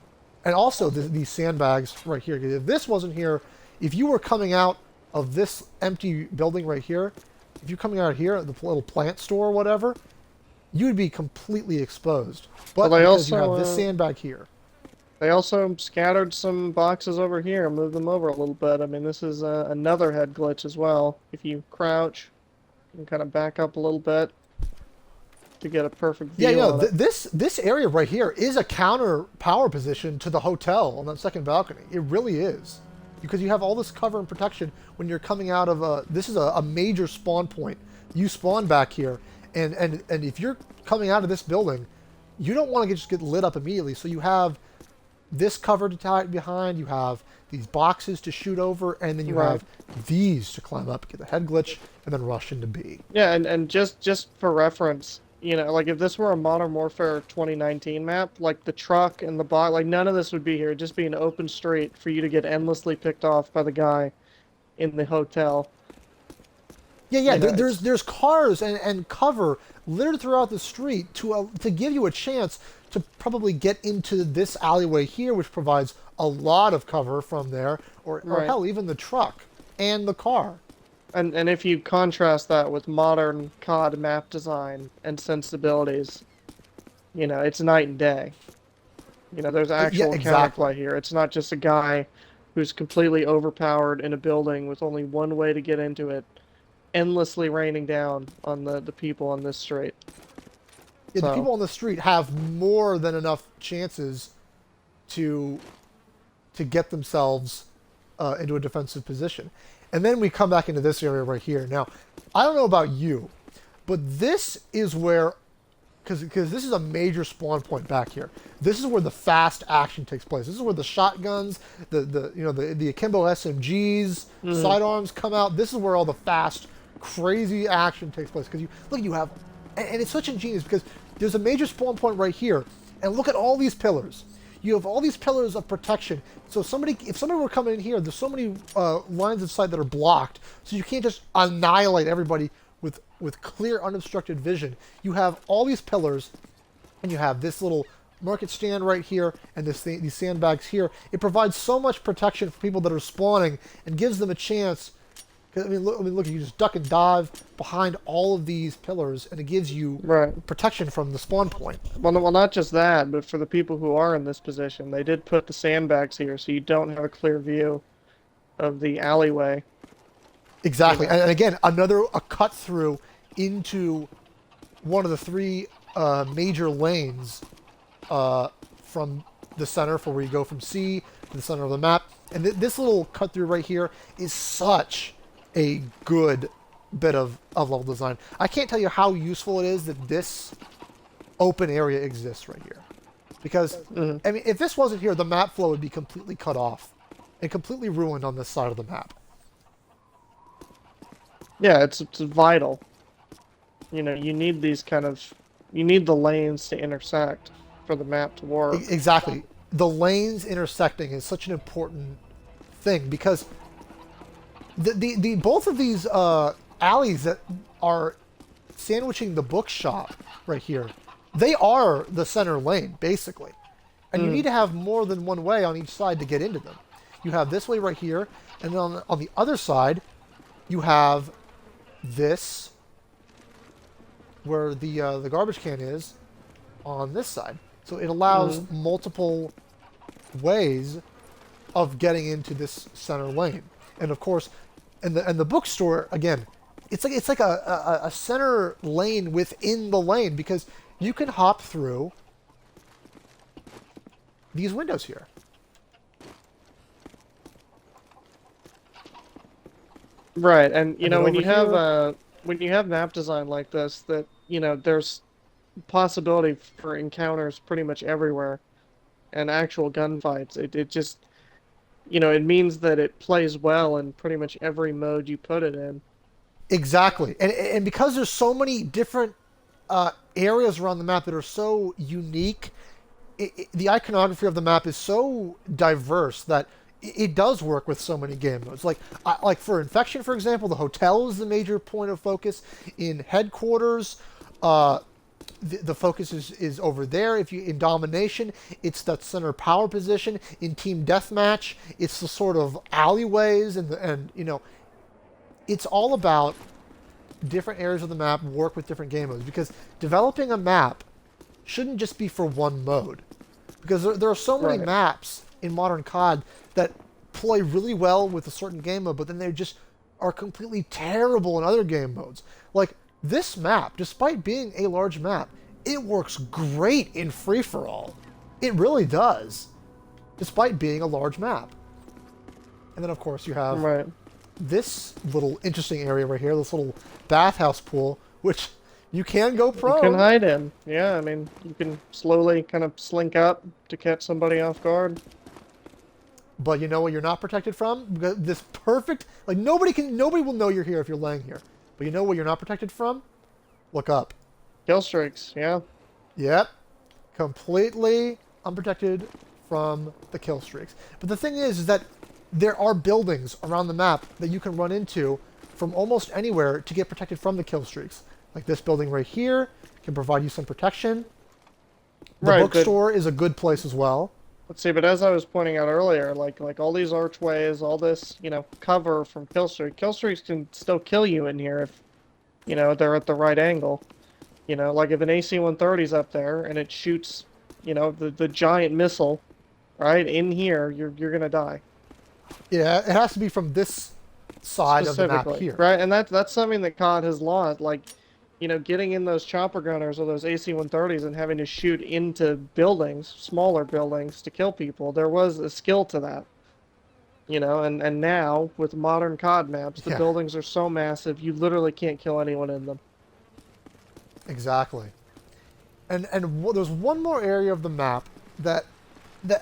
And also these sandbags right here. If this wasn't here, if you were coming out of this empty building right here, if you're coming out here, the little plant store or whatever, you would be completely exposed. But Well, they because you also have this sandbag here. they also scattered some boxes over here and moved them over a little bit. I mean, this is another head glitch as well. If you crouch and kind of back up a little bit to get a perfect view Yeah, on it. this area right here is a counter power position to the hotel on that second balcony. It really is. Because you have all this cover and protection when you're coming out of a... This is a major spawn point. You spawn back here, and if you're coming out of this building, you don't want to just get lit up immediately. So you have this cover to hide behind, you have these boxes to shoot over, and then you Right. have these to climb up, get the head glitch, and then rush into B. Yeah, and just for reference, you know, like if this were a Modern Warfare 2019 map, like the truck and the box, like none of this would be here. It'd just be an open street for you to get endlessly picked off by the guy in the hotel. Yeah, You know, there's cars and cover littered throughout the street to give you a chance to probably get into this alleyway here, which provides a lot of cover from there, or Right. hell, even the truck and the car. And if you contrast that with modern COD map design and sensibilities, you know, it's night and day. You know, there's actual exactly. counterplay here. It's not just a guy who's completely overpowered in a building with only one way to get into it, endlessly raining down on the people on this street. Yeah, the So, people on the street have more than enough chances to get themselves into a defensive position. And then we come back into this area right here. Now, I don't know about you, but this is where, because this is a major spawn point back here. This is where the fast action takes place. This is where the shotguns, the akimbo SMGs, sidearms come out. This is where all the fast, crazy action takes place. Because you have, and it's such ingenious because there's a major spawn point right here, and look at all these pillars. You have all these pillars of protection. So if somebody were coming in here, there's so many lines of sight that are blocked, so you can't just annihilate everybody with clear, unobstructed vision. You have all these pillars, and you have this little market stand right here, and these sandbags here. It provides so much protection for people that are spawning, and gives them a chance. Look, you just duck and dive behind all of these pillars, and it gives you right. protection from the spawn point. Well, not just that, but for the people who are in this position, they did put the sandbags here so you don't have a clear view of the alleyway. Exactly, You know. and again, a cut through into one of the three major lanes from the center, for where you go from C to the center of the map. And this little cut through right here is such a good bit of level design. I can't tell you how useful it is that this open area exists right here. Because, I mean, if this wasn't here, the map flow would be completely cut off and completely ruined on this side of the map. Yeah, it's vital. You know, you need you need the lanes to intersect for the map to work. Exactly. The lanes intersecting is such an important thing because the both of these alleys that are sandwiching the bookshop right here, they are the center lane basically, and you need to have more than one way on each side to get into them. You have this way right here, and then on the other side, you have this where the garbage can is on this side. So it allows multiple ways of getting into this center lane. And of course, and the bookstore again, it's like a center lane within the lane because you can hop through these windows here. Right, and you And know then when over you have here- when you have map design like this, that you know there's possibility for encounters pretty much everywhere and actual gunfights. It just, it means that it plays well in pretty much every mode you put it in. Exactly, and because there's so many different areas around the map that are so unique, the iconography of the map is so diverse that it does work with so many game modes. Like for Infection, for example, the hotel is the major point of focus. In Headquarters, the focus is over there. If you in Domination, it's that center power position. In Team Deathmatch, it's the sort of alleyways and it's all about different areas of the map work with different game modes, because developing a map shouldn't just be for one mode, because there are so many Right. maps in modern COD that play really well with a certain game mode, but then they just are completely terrible in other game modes. Like this map, despite being a large map, it works great in free-for-all. It really does, despite being a large map. And then of course you have Right. this little interesting area right here, this little bathhouse pool, which you can go You can prone. hide in. Yeah, I mean, you can slowly kind of slink up to catch somebody off guard. But you know what you're not protected from? This perfect, like nobody will know you're here if you're laying here. But you know what you're not protected from? Look up. Kill streaks, yeah. Yep. Completely unprotected from the kill streaks. But the thing is that there are buildings around the map that you can run into from almost anywhere to get protected from the kill streaks. Like this building right here can provide you some protection. The Right, but bookstore is a good place as well. let's see, but as I was pointing out earlier, like all these archways, all this, cover from kill streaks can still kill you in here if, they're at the right angle. Like if an AC-130's up there and it shoots, the giant missile, right, in here, you're gonna die. Yeah, it has to be from this side of the map Specifically, here. right? And that's something that COD has lost. Like, getting in those chopper gunners or those AC-130s and having to shoot into buildings, smaller buildings, to kill people. There was a skill to that, and now with modern COD maps, the Yeah, buildings are so massive you literally can't kill anyone in them. exactly. And there's one more area of the map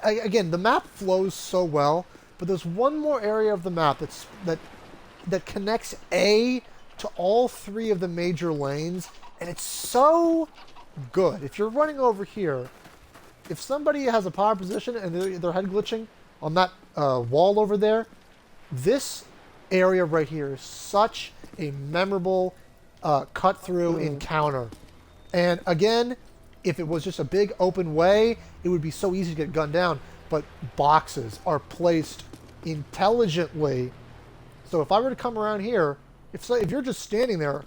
again, the map flows so well, but there's one more area of the map that connects A to all three of the major lanes, and it's so good. If you're running over here, if somebody has a power position and they're head glitching on that wall over there, this area right here is such a memorable cut through Mm. encounter. And again, if it was just a big open way, it would be so easy to get gunned down. But boxes are placed intelligently. So if I were to come around here, if you're just standing there,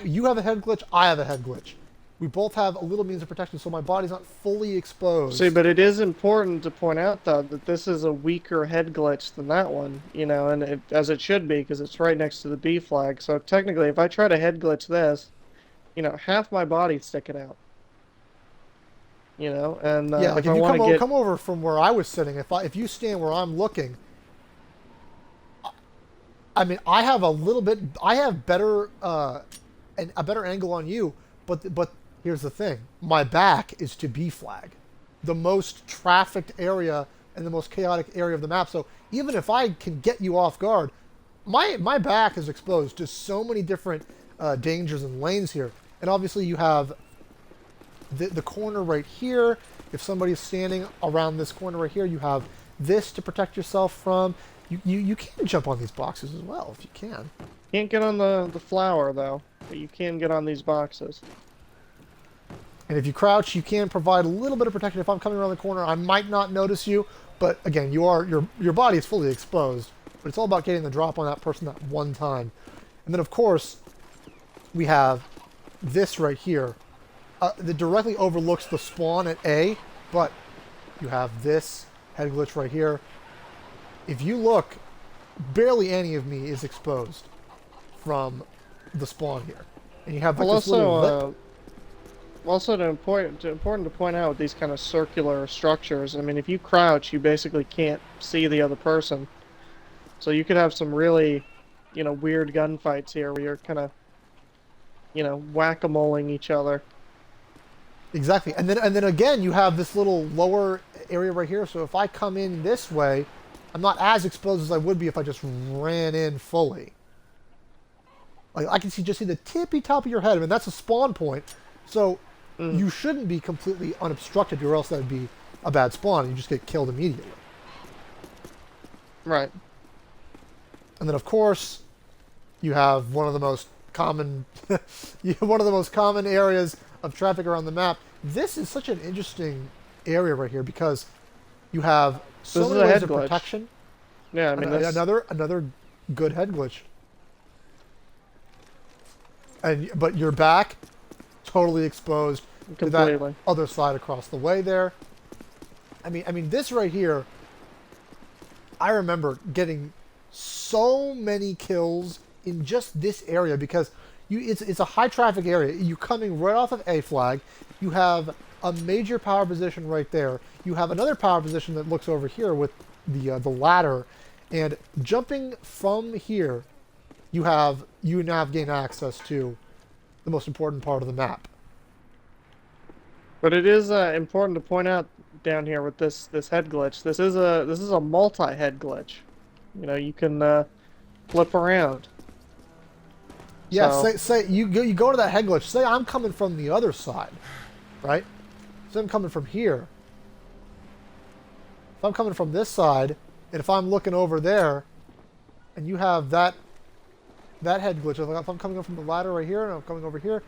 you have a head glitch, I have a head glitch. We both have a little means of protection, so my body's not fully See, exposed. but it is important to point out, though, that this is a weaker head glitch than that one, and as it should be, because it's right next to the B flag. So technically, if I try to head glitch this, half my body's sticking out. And Yeah, like if I if you want to get, come over from where I was sitting, if you stand where I'm looking, I mean, I have better a better angle on you, but here's the thing: my back is to B flag, the most trafficked area and the most chaotic area of the map. So even if I can get you off guard, my back is exposed to so many different dangers and lanes here. And obviously you have the corner right here. If somebody's standing around this corner right here, you have this to protect yourself from. You can jump on these boxes as well if you can. can't get on the flower though, but you can get on these boxes. And if you crouch, you can provide a little bit of protection. If I'm coming around the corner, I might not notice you, but again, your body is fully exposed. But it's all about getting the drop on that person that one time. And then of course, we have this right here that directly overlooks the spawn at A, but you have this head glitch right here. If you look, barely any of me is exposed from the spawn here. And you have like Well, this little lip. also important to point out with these kind of circular structures. I mean, if you crouch, you basically can't see the other person. So you could have some really, weird gunfights here where you're kind of, whack-a-moling each other. Exactly. And then again, you have this little lower area right here. So if I come in this way, I'm not as exposed as I would be if I just ran in fully. Like I can just see the tippy top of your head. I mean, that's a spawn point. So Mm, you shouldn't be completely unobstructed, or else that would be a bad spawn. You just get killed immediately. right. And then of course, you have one of the most common, one of the most common areas of traffic around the map. This is such an interesting area right here because you have This so is many a ways head of glitch. protection. Yeah, I mean this Another good head glitch. But you're back, totally exposed to that completely. other side across the way there. I mean, this right here. I remember getting so many kills in just this area because it's a high traffic area. You coming right off of A flag. You have a major power position right there. You have another power position that looks over here with the ladder, and jumping from here, you now gain access to the most important part of the map. But it is important to point out down here with this head glitch. This is a multi-head glitch. You know, you can flip around. Yeah, So, say you go to that head glitch. Say I'm coming from the other side, right? So I'm coming from here. If I'm coming from this side, and if I'm looking over there, and you have that head glitch, if I'm coming up from the ladder right here, and I'm coming over here,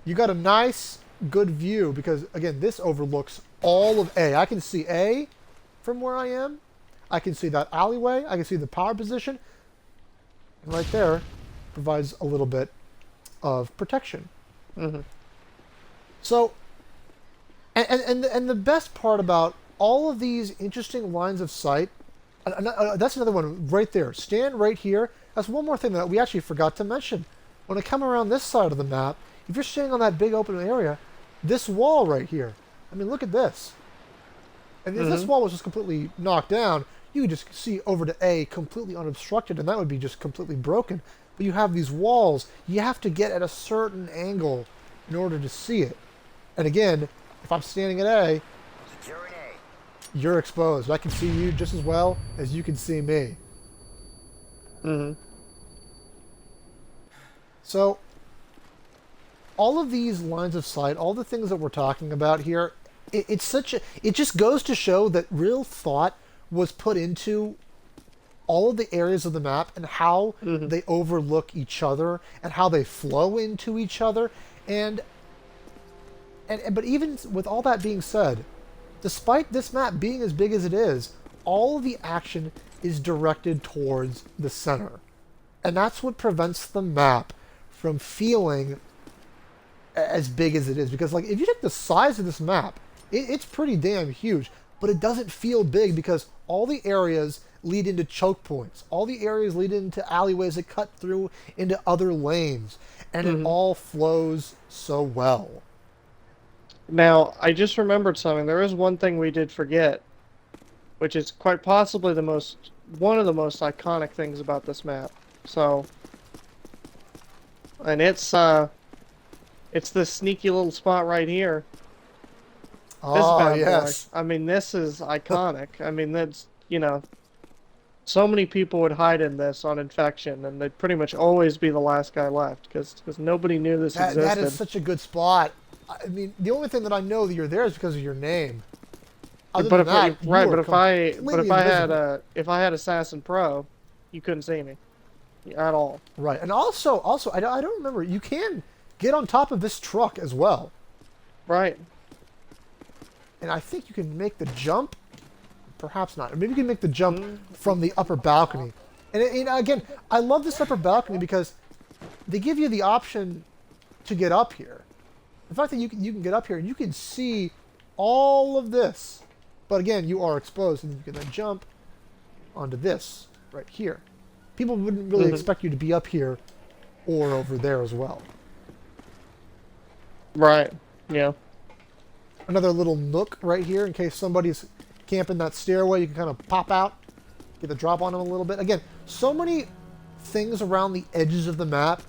you got a nice, good view because again, this overlooks all of A. I can see A from where I am. I can see that alleyway. I can see the power position, and right there provides a little bit of protection. hmm So, and the best part about all of these interesting lines of sight, that's another one right there. Stand right here. That's one more thing that we actually forgot to mention. When I come around this side of the map, if you're standing on that big open area, this wall right here. I mean, look at this. And if this wall was just completely knocked down, you could just see over to A completely unobstructed, and that would be just completely broken. But you have these walls. You have to get at a certain angle in order to see it. And again, if I'm standing at A, you're exposed. I can see you just as well as you can see me. hmm So, all of these lines of sight, all the things that we're talking about here, it just goes to show that real thought was put into all of the areas of the map and how hmm they overlook each other and how they flow into each other. And but even with all that being said, despite this map being as big as it is, all of the action is directed towards the center. And that's what prevents the map from feeling as big as it is. Because like if you take the size of this map, it's pretty damn huge, but it doesn't feel big because all the areas lead into choke points. All the areas lead into alleyways that cut through into other lanes. And it hmm all flows so well. Now, I just remembered something. There is one thing we did forget, which is quite possibly one of the most iconic things about this map. So, and it's this sneaky little spot right here. This Oh, bad boy. yes. I mean, this is iconic. I mean, that's, so many people would hide in this on infection, and they'd pretty much always be the last guy left because nobody knew this That is existed. such a good spot. I mean, the only thing that I know that you're there is because of your name. Other But than that, you right, are but completely invisible. if I had Assassin Pro, you couldn't see me at all. Right, and also, I don't remember. You can get on top of this truck as well, Right. and I think you can make the jump. Perhaps not. Or maybe you can make the jump Mm. from the upper balcony. And again, I love this upper balcony because they give you the option to get up here. The fact that you can get up here and you can see all of this, but again, you are exposed, and you can then jump onto this right here. People wouldn't really hmm expect you to be up here or over there as well. Right. Yeah. Another little nook right here in case somebody's camping that stairway. You can kind of pop out, get the drop on them a little bit. Again, so many things around the edges of the map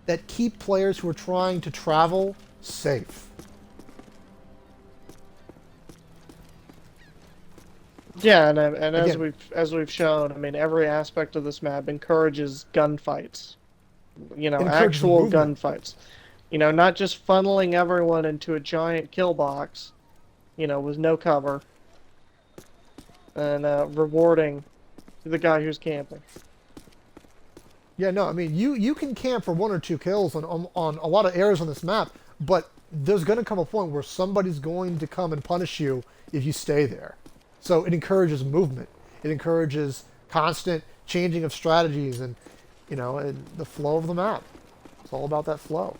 that keep players who are trying to travel safe. Yeah, and Again, as we've shown, I mean, every aspect of this map encourages gunfights. You it know, encourages actual movement. gunfights. You know, not just funneling everyone into a giant kill box, you know, with no cover, and rewarding the guy who's camping. Yeah, no, I mean you can camp for one or two kills on a lot of areas on this map, but there's going to come a point where somebody's going to come and punish you if you stay there. So it encourages movement. It encourages constant changing of strategies and the flow of the map. It's all about that flow.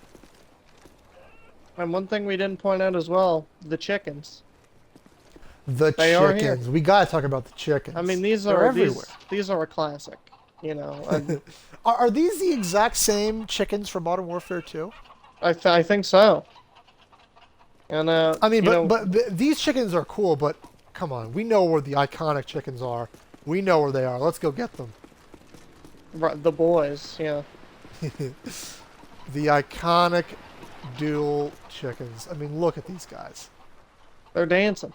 And one thing we didn't point out as well, the chickens. The They are here. chickens. We got to talk about the I mean, chickens. They're everywhere. these are a classic. You know, and Are these the exact same chickens from Modern Warfare 2? I think so. And I mean, you know, these chickens are cool, but come on, we know where the iconic chickens are. We know where they are. Let's go get them. the boys, yeah. The iconic dual chickens. I mean, look at these guys. They're dancing.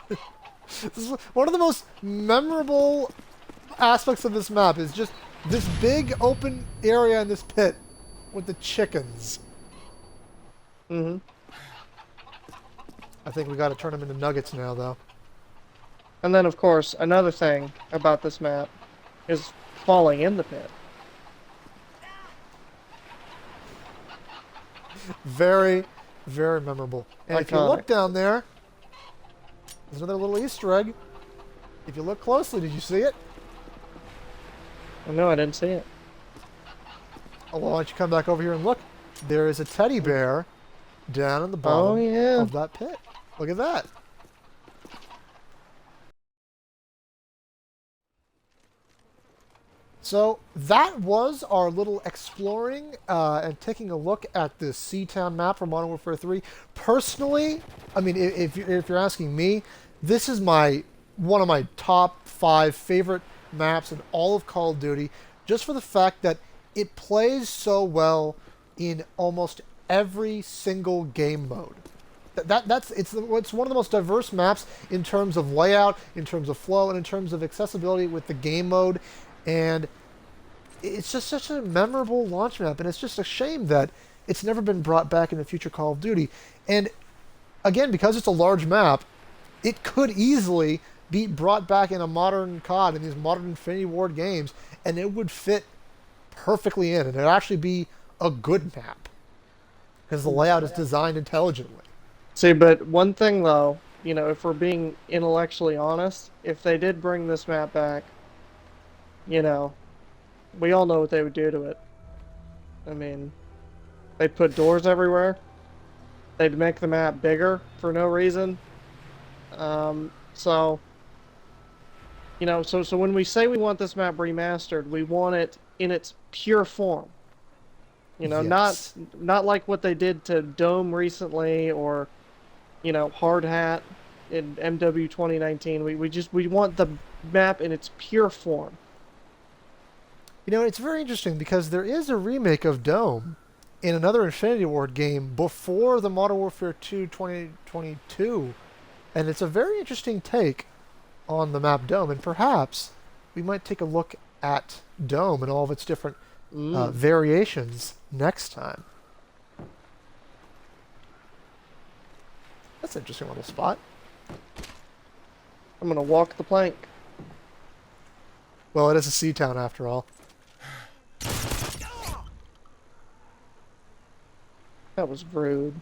This is one of the most memorable aspects of this map is just this big open area in this pit with the chickens. Mm-hmm. I think we got to turn them into nuggets now, though. And then, of course, another thing about this map is falling in the pit. Very, very memorable. And if you Iconic. look down there, there's another little Easter egg. If you look closely, did you see it? Oh, no, I didn't see it. Oh, well, why don't you come back over here and look? There is a teddy bear down in the Oh, bottom yeah. of that pit. Look at that. So that was our little exploring and taking a look at the Seatown map from Modern Warfare 3. Personally, I mean, if you're asking me, this is one of my top 5 favorite maps in all of Call of Duty, just for the fact that it plays so well in almost every single game mode. It's one of the most diverse maps in terms of layout, in terms of flow, and in terms of accessibility with the game mode. And it's just such a memorable launch map, and it's just a shame that it's never been brought back in a future Call of Duty. And again, because it's a large map, it could easily be brought back in a modern COD, in these modern Infinity Ward games, and it would fit perfectly in, and it'd actually be a good map because the layout is designed intelligently. See, but one thing, though, you know, if we're being intellectually honest, if they did bring this map back, you know, we all know what they would do to it. I mean, they'd put doors everywhere. They'd make the map bigger for no reason. So, you know, so when we say we want this map remastered, we want it in its pure form. You know, Yes. not like what they did to Dome recently or, you know, Hard Hat in MW 2019. We want the map in its pure form. You know, it's very interesting because there is a remake of Dome in another Infinity Ward game before the Modern Warfare 2 2022, and it's a very interesting take on the map Dome, and perhaps we might take a look at Dome and all of its different variations next time. That's an interesting little spot. I'm gonna walk the plank. Well, it is a sea town after all. That was rude.